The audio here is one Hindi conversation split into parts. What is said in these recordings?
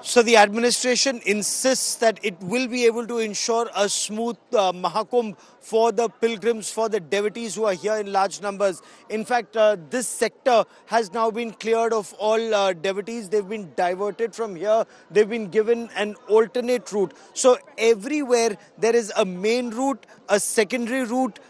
So the administration insists that it will be able to ensure a smooth Mahakumbh for the pilgrims, for the devotees who are here in large numbers. In fact, this sector has now been cleared of all devotees. They've been diverted from here. They've been given an alternate route. So everywhere there is a main route, a secondary route,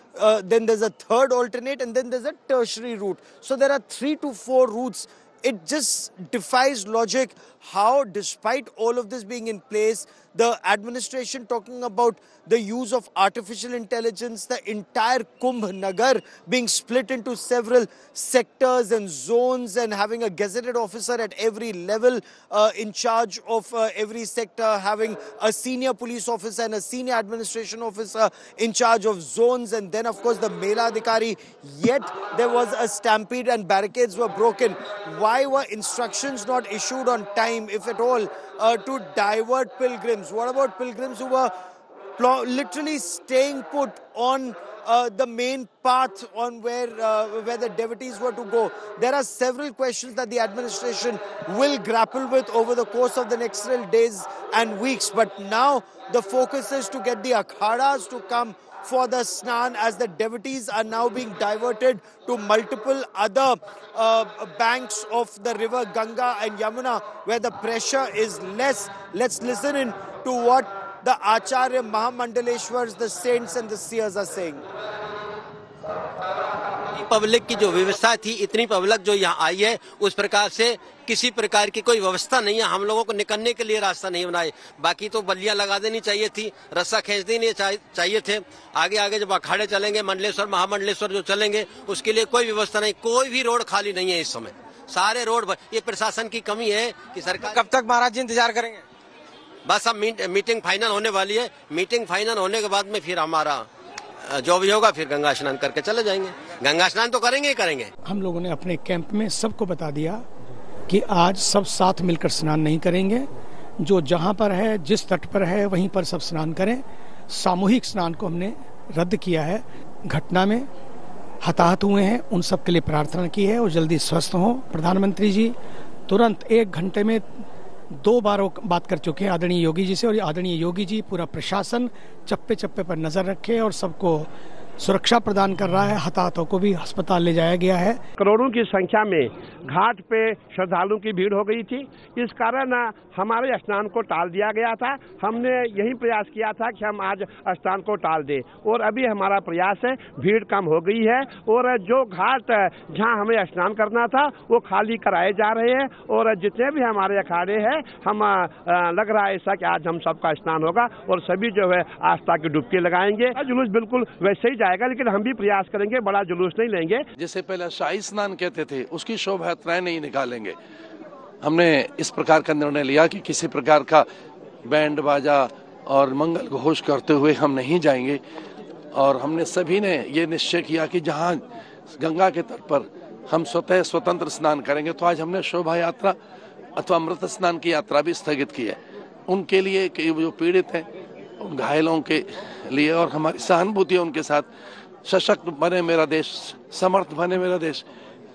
then there's a third alternate, and then there's a tertiary route. So there are 3 to 4 routes. It just defies logic how, despite all of this being in place, the administration talking about the use of artificial intelligence, the entire Kumbh Nagar being split into several sectors and zones, and having a gazetted officer at every level in charge of every sector, having a senior police officer and a senior administration officer in charge of zones, and then of course the Mela Adhikari. Yet there was a stampede and barricades were broken. Why were instructions not issued on time, if at all, to divert pilgrims? What about pilgrims who were literally staying put on the main path on where the devotees were to go? There are several questions that the administration will grapple with over the course of the next several days and weeks. But now the focus is to get the akhadas to come for the snan, as the devotees are now being diverted to multiple other banks of the river Ganga and Yamuna, where the pressure is less. Let's listen in to what the Acharya Mahamandaleshwars, the saints and the seers are saying. Public की जो व्यवस्था थी, इतनी पब्लिक जो यहाँ आई है, उस प्रकार से किसी प्रकार की कोई व्यवस्था नहीं है। हम लोगों को निकलने के लिए रास्ता नहीं बनाए। बाकी तो बल्लियां लगा देनी चाहिए थी, रस्सा खींच देनी चाहिए थे। आगे आगे जब अखाड़े चलेंगे, मंडलेश्वर महामंडलेश्वर जो चलेंगे, उसके लिए कोई व्यवस्था नहीं। कोई भी रोड खाली नहीं है इस समय। सारे रोड, ये प्रशासन की कमी है कि सरकार। कब तक महाराज जी इंतजार करेंगे? बस अब मीटिंग फाइनल होने वाली है। मीटिंग फाइनल होने के बाद में फिर हमारा जो भी होगा, फिर गंगा स्नान करके चले जाएंगे। गंगा स्नान तो करेंगे ही करेंगे। हम लोगों ने अपने कैंप में सबको बता दिया कि आज सब साथ मिलकर स्नान नहीं करेंगे। जो जहां पर है, जिस तट पर है, वहीं पर सब स्नान करें। सामूहिक स्नान को हमने रद्द किया है। घटना में हताहत हुए हैं, उन सब के लिए प्रार्थना की है और जल्दी स्वस्थ हों। प्रधानमंत्री जी तुरंत 1 घंटे में 2 बार बात कर चुके हैं आदरणीय योगी जी से, और आदरणीय योगी जी पूरा प्रशासन चप्पे चप्पे पर नजर रखे और सबको सुरक्षा प्रदान कर रहा है। हताहतों को भी अस्पताल ले जाया गया है। करोड़ों की संख्या में घाट पे श्रद्धालुओं की भीड़ हो गई थी। इस कारण हमारे स्नान को टाल दिया गया था। हमने यही प्रयास किया था कि हम आज स्नान को टाल दें, और अभी हमारा प्रयास है, भीड़ कम हो गई है और जो घाट जहां हमें स्नान करना था वो खाली कराए जा रहे हैं। और जितने भी हमारे अखाड़े हैं, हम लग रहा है ऐसा कि आज हम सबका स्नान होगा और सभी जो है आस्था की डुबकी लगाएंगे। जुलूस बिल्कुल वैसे ही जाएगा, लेकिन हम भी प्रयास करेंगे, बड़ा जुलूस नहीं लेंगे। जिसे पहले शाही स्नान कहते थे, उसकी शोभा यात्राएं नहीं निकालेंगे। हमने इस प्रकार का निर्णय लिया कि किसी प्रकार का बैंड बाजा और मंगल घोष करते हुए हम नहीं जाएंगे। और हमने सभी ने ये निश्चय किया कि जहां गंगा के तट पर हम स्वतंत्र स्नान करेंगे, तो आज हमने शोभा यात्रा अथवा अमृत स्नान की यात्रा भी स्थगित की है। उनके लिए जो पीड़ित हैं, उन घायलों के लिए, और हमारी सहानुभूति है उनके साथ। सशक्त बने मेरा देश, समर्थ बने मेरा देश,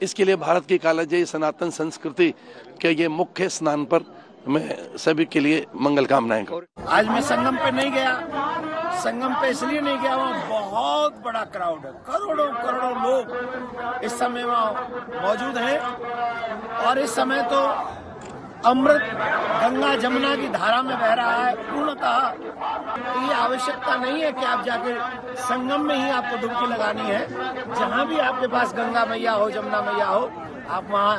इसके लिए भारत की कालजयी सनातन संस्कृति के ये मुख्य स्नान पर मैं सभी के लिए मंगल कामनाएं करूं। आज मैं संगम पे नहीं गया। संगम पे इसलिए नहीं गया, वहाँ बहुत बड़ा क्राउड है, करोड़ों लोग इस समय वहाँ मौजूद हैं। और इस समय तो अमृत गंगा जमुना की धारा में बह रहा है पूर्णतः। ये आवश्यकता नहीं है कि आप जाके संगम में ही आपको डुबकी लगानी है। जहाँ भी आपके पास गंगा मैया हो, जमुना मैया हो, आप वहाँ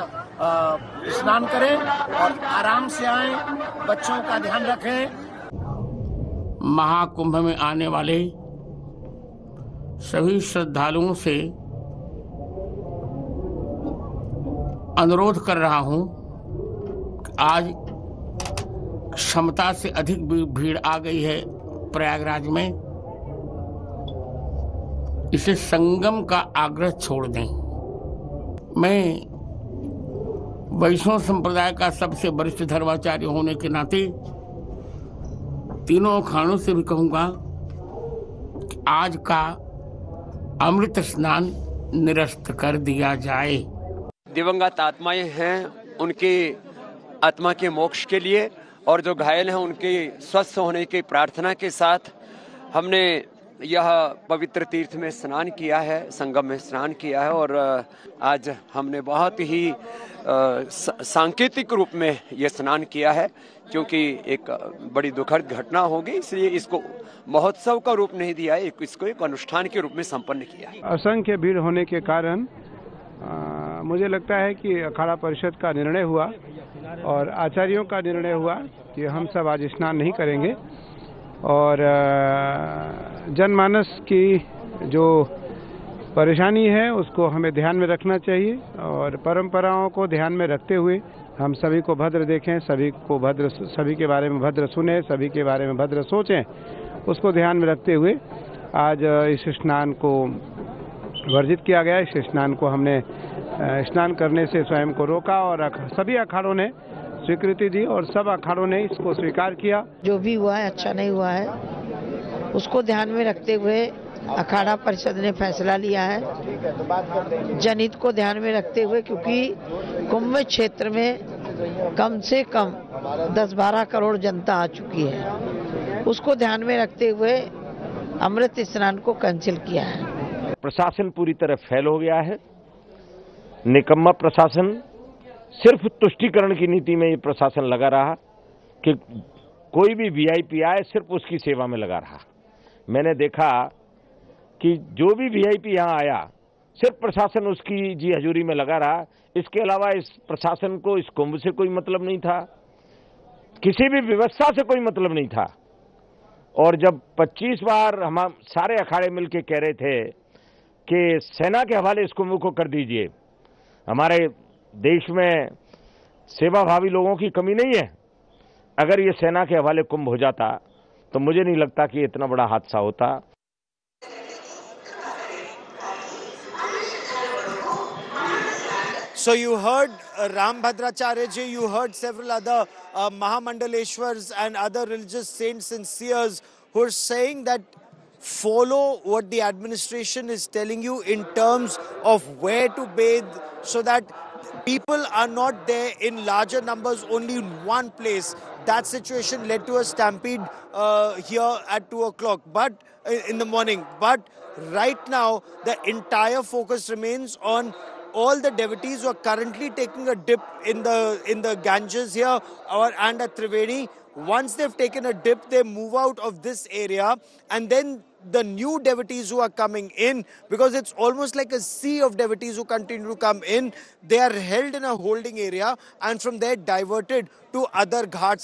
स्नान करें और आराम से आएं। बच्चों का ध्यान रखें। महाकुंभ में आने वाले सभी श्रद्धालुओं से अनुरोध कर रहा हूं, आज क्षमता से अधिक भीड़ आ गई है प्रयागराज में। इसे संगम का आग्रह छोड़ दें। मैं वैष्णव संप्रदाय का सबसे वरिष्ठ धर्माचार्य होने के नाते तीनों अखाड़ों से भी कहूंगा कि आज का अमृत स्नान निरस्त कर दिया जाए। दिवंगत आत्माएं हैं, उनके आत्मा के मोक्ष के लिए और जो घायल हैं उनके स्वस्थ होने की प्रार्थना के साथ हमने यह पवित्र तीर्थ में स्नान किया है, संगम में स्नान किया है और आज हमने बहुत ही सांकेतिक रूप में यह स्नान किया है क्योंकि एक बड़ी दुखद घटना होगी, इसलिए इसको महोत्सव का रूप नहीं दिया है, इसको एक अनुष्ठान के रूप में संपन्न किया है। असंख्य भीड़ होने के कारण मुझे लगता है कि अखाड़ा परिषद का निर्णय हुआ और आचार्यों का निर्णय हुआ कि हम सब आज स्नान नहीं करेंगे और जनमानस की जो परेशानी है उसको हमें ध्यान में रखना चाहिए और परंपराओं को ध्यान में रखते हुए हम सभी को भद्र देखें, सभी के बारे में भद्र सुने, सभी के बारे में भद्र सोचें, उसको ध्यान में रखते हुए आज इस स्नान को वर्जित किया गया। इस स्नान को हमने स्नान करने से स्वयं को रोका और सभी अखाड़ों ने स्वीकृति दी और सब अखाड़ों ने इसको स्वीकार किया। जो भी हुआ है अच्छा नहीं हुआ है, उसको ध्यान में रखते हुए अखाड़ा परिषद ने फैसला लिया है। जनहित को ध्यान में रखते हुए क्योंकि कुंभ क्षेत्र में कम से कम 10-12 करोड़ जनता आ चुकी है, उसको ध्यान में रखते हुए अमृत स्नान को कैंसिल किया है। प्रशासन पूरी तरह फेल हो गया है, निकम्मा प्रशासन। सिर्फ तुष्टीकरण की नीति में ये प्रशासन लगा रहा कि कोई भी वीआईपी आए सिर्फ उसकी सेवा में लगा रहा। मैंने देखा कि जो भी वीआईपी यहाँ आया सिर्फ प्रशासन उसकी जी हजूरी में लगा रहा। इसके अलावा इस प्रशासन को इस कुंभ से कोई मतलब नहीं था, किसी भी व्यवस्था से कोई मतलब नहीं था। और जब 25 बार हम सारे अखाड़े मिलकर कह रहे थे कि सेना के हवाले इस कुंभ को कर दीजिए, हमारे देश में सेवाभावी लोगों की कमी नहीं है, अगर ये सेना के हवाले कुंभ हो जाता तो मुझे नहीं लगता कि इतना बड़ा हादसा होता। So you heard Ram Bhadracharya ji, you heard several other Mahamandaleshwars and other religious saints and seers who are saying that follow what the administration is telling you in terms of where to bathe so that people are not there in larger numbers only in one place. That situation led to a stampede here at 2 o'clock in the morning. But right now, the entire focus remains on all the devotees who are currently taking a dip in the Ganges here and at Triveni. Once they've taken a dip, they move out of this area, and then the new devotees who are coming in, because it's almost like a sea of devotees who continue to come in, they are held in a holding area and from there diverted to other ghats.